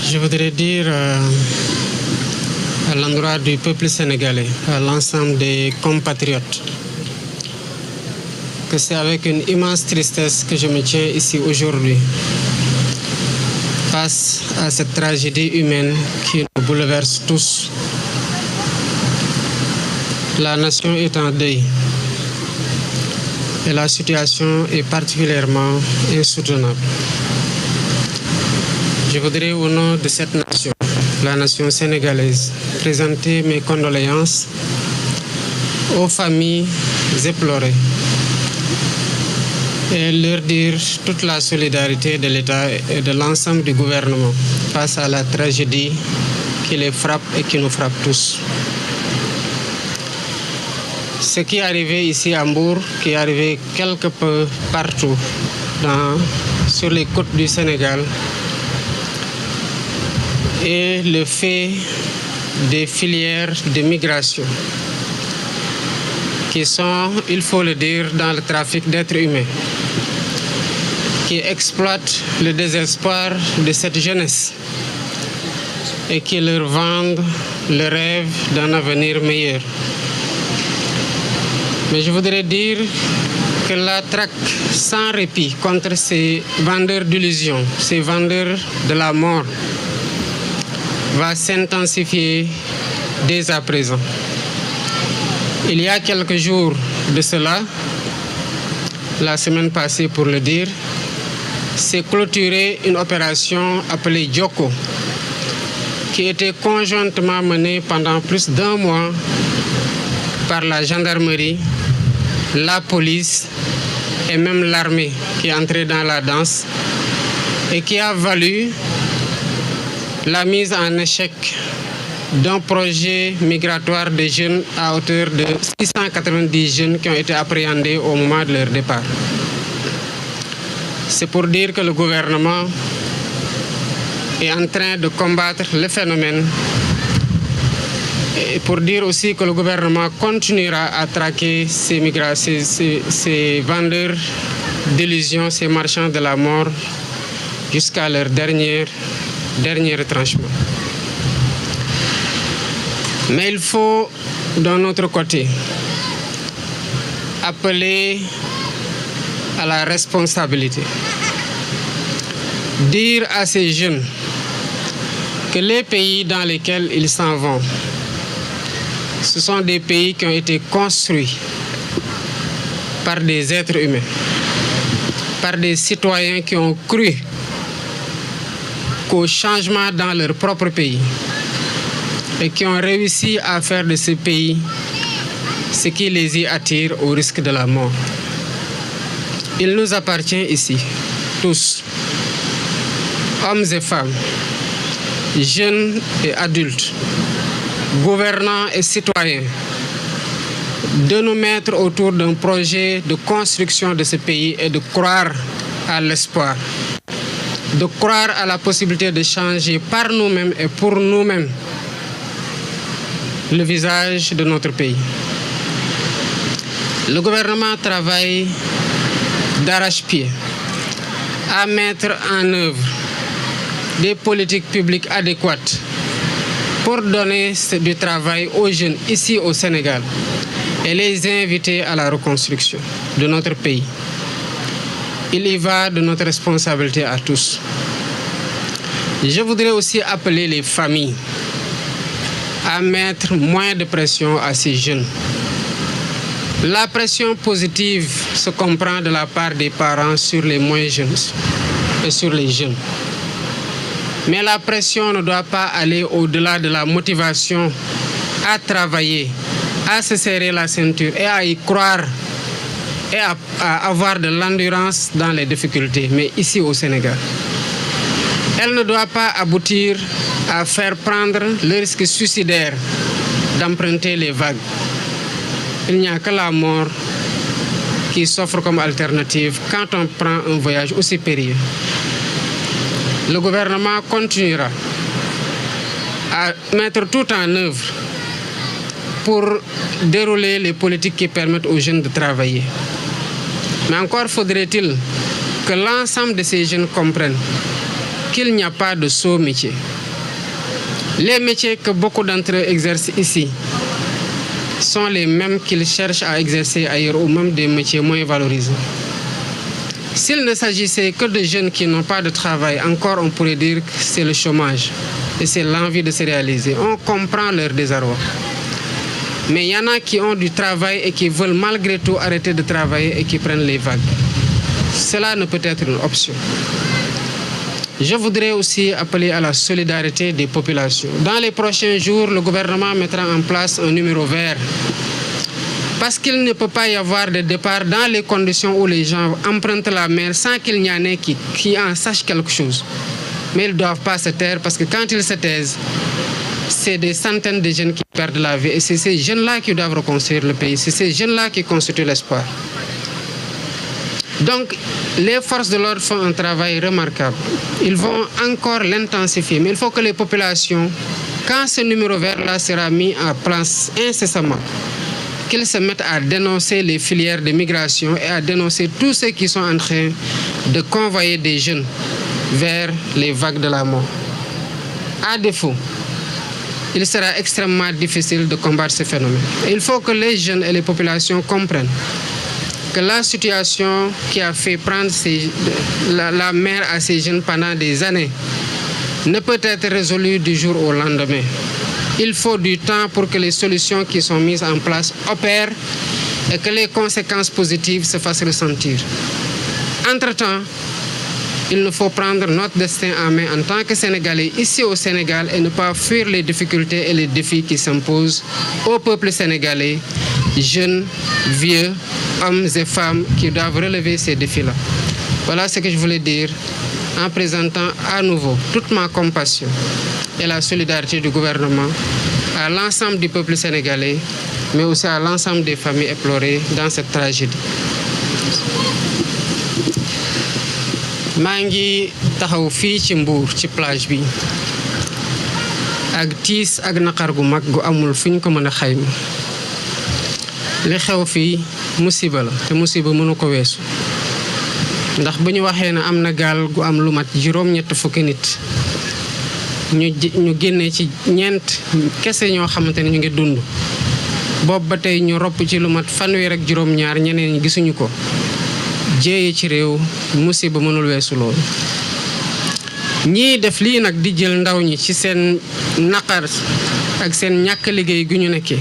Je voudrais dire à l'endroit du peuple sénégalais, à l'ensemble des compatriotes, que c'est avec une immense tristesse que je me tiens ici aujourd'hui, face à cette tragédie humaine qui nous bouleverse tous. La nation est en deuil et la situation est particulièrement insoutenable. Je voudrais, au nom de cette nation, la nation sénégalaise, présenter mes condoléances aux familles éplorées et leur dire toute la solidarité de l'État et de l'ensemble du gouvernement face à la tragédie qui les frappe et qui nous frappe tous. Ce qui est arrivé ici à Mbour, qui est arrivé quelque peu partout sur les côtes du Sénégal, est le fait des filières de migration qui sont, il faut le dire, dans le trafic d'êtres humains, qui exploitent le désespoir de cette jeunesse et qui leur vendent le rêve d'un avenir meilleur. Mais je voudrais dire que la traque sans répit contre ces vendeurs d'illusions, ces vendeurs de la mort, va s'intensifier dès à présent. Il y a quelques jours de cela, la semaine passée pour le dire, s'est clôturée une opération appelée Djoko, qui était conjointement menée pendant plus d'1 mois par la gendarmerie, la police et même l'armée qui est entrée dans la danse et qui a valu la mise en échec d'un projet migratoire de jeunes à hauteur de 690 jeunes qui ont été appréhendés au moment de leur départ. C'est pour dire que le gouvernement est en train de combattre le phénomène et pour dire aussi que le gouvernement continuera à traquer ces vendeurs d'illusions, ces marchands de la mort jusqu'à leur dernier retranchement. Mais il faut, d'un autre côté, appeler à la responsabilité. Dire à ces jeunes que les pays dans lesquels ils s'en vont, ce sont des pays qui ont été construits par des êtres humains, par des citoyens qui ont cru qu'au changement dans leur propre pays et qui ont réussi à faire de ce pays ce qui les y attire au risque de la mort. Il nous appartient ici, tous, hommes et femmes, jeunes et adultes, gouvernants et citoyens, de nous mettre autour d'un projet de construction de ce pays et de croire à l'espoir, de croire à la possibilité de changer par nous-mêmes et pour nous-mêmes le visage de notre pays. Le gouvernement travaille d'arrache-pied à mettre en œuvre des politiques publiques adéquates pour donner du travail aux jeunes ici au Sénégal et les inviter à la reconstruction de notre pays. Il y va de notre responsabilité à tous. Je voudrais aussi appeler les familles à mettre moins de pression à ces jeunes. La pression positive se comprend de la part des parents sur les moins jeunes et sur les jeunes. Mais la pression ne doit pas aller au-delà de la motivation à travailler, à se serrer la ceinture et à y croire et à avoir de l'endurance dans les difficultés, mais ici au Sénégal. Elle ne doit pas aboutir à faire prendre le risque suicidaire d'emprunter les vagues. Il n'y a que la mort qui s'offre comme alternative quand on prend un voyage aussi périlleux. Le gouvernement continuera à mettre tout en œuvre pour dérouler les politiques qui permettent aux jeunes de travailler. Mais encore faudrait-il que l'ensemble de ces jeunes comprennent qu'il n'y a pas de sot métier. Les métiers que beaucoup d'entre eux exercent ici sont les mêmes qu'ils cherchent à exercer ailleurs ou même des métiers moins valorisés. S'il ne s'agissait que de jeunes qui n'ont pas de travail, encore on pourrait dire que c'est le chômage et c'est l'envie de se réaliser. On comprend leur désarroi. Mais il y en a qui ont du travail et qui veulent malgré tout arrêter de travailler et qui prennent les vagues. Cela ne peut être une option. Je voudrais aussi appeler à la solidarité des populations. Dans les prochains jours, le gouvernement mettra en place un numéro vert. Parce qu'il ne peut pas y avoir de départ dans les conditions où les gens empruntent la mer sans qu'il n'y en ait qui en sachent quelque chose. Mais ils ne doivent pas se taire parce que quand ils se taisent, c'est des centaines de jeunes qui perdent la vie. Et c'est ces jeunes-là qui doivent reconstruire le pays. C'est ces jeunes-là qui constituent l'espoir. Donc, les forces de l'ordre font un travail remarquable. Ils vont encore l'intensifier. Mais il faut que les populations, quand ce numéro vert-là sera mis en place incessamment, qu'ils se mettent à dénoncer les filières de migration et à dénoncer tous ceux qui sont en train de convoyer des jeunes vers les vagues de la mort. À défaut, il sera extrêmement difficile de combattre ce phénomène. Et il faut que les jeunes et les populations comprennent que la situation qui a fait prendre la mer à ces jeunes pendant des années ne peut être résolue du jour au lendemain. Il faut du temps pour que les solutions qui sont mises en place opèrent et que les conséquences positives se fassent ressentir. Entre-temps, il nous faut prendre notre destin en main en tant que Sénégalais ici au Sénégal et ne pas fuir les difficultés et les défis qui s'imposent au peuple sénégalais, jeunes, vieux, hommes et femmes qui doivent relever ces défis-là. Voilà ce que je voulais dire en présentant à nouveau toute ma compassion et la solidarité du gouvernement à l'ensemble du peuple sénégalais, mais aussi à l'ensemble des familles éplorées dans cette tragédie. maa ngi taxaw fii ci Mbour ci plage bi ak tiis ak naqar gu mag gu amul fu ñu ko mën a xayma li xew fii musiba la te musiba mënu ko weesu ndax bu ñu waxee ne am na gaal gu am lu mat juróom-ñett fukki nit ñu génnee ci ñeent kese ñoo xamante ne ñu ngi dund boobu ba tey ñu ropp ci lu mat fanweer ak juróom-ñaar ñeneen ñi gisuñu ko jéeye ci réew musiba mënul weesu loolu ñii def lii nag di jël ndaw ñi ci seen naqar ak seen ñàkk liggéey gu ñu nekkee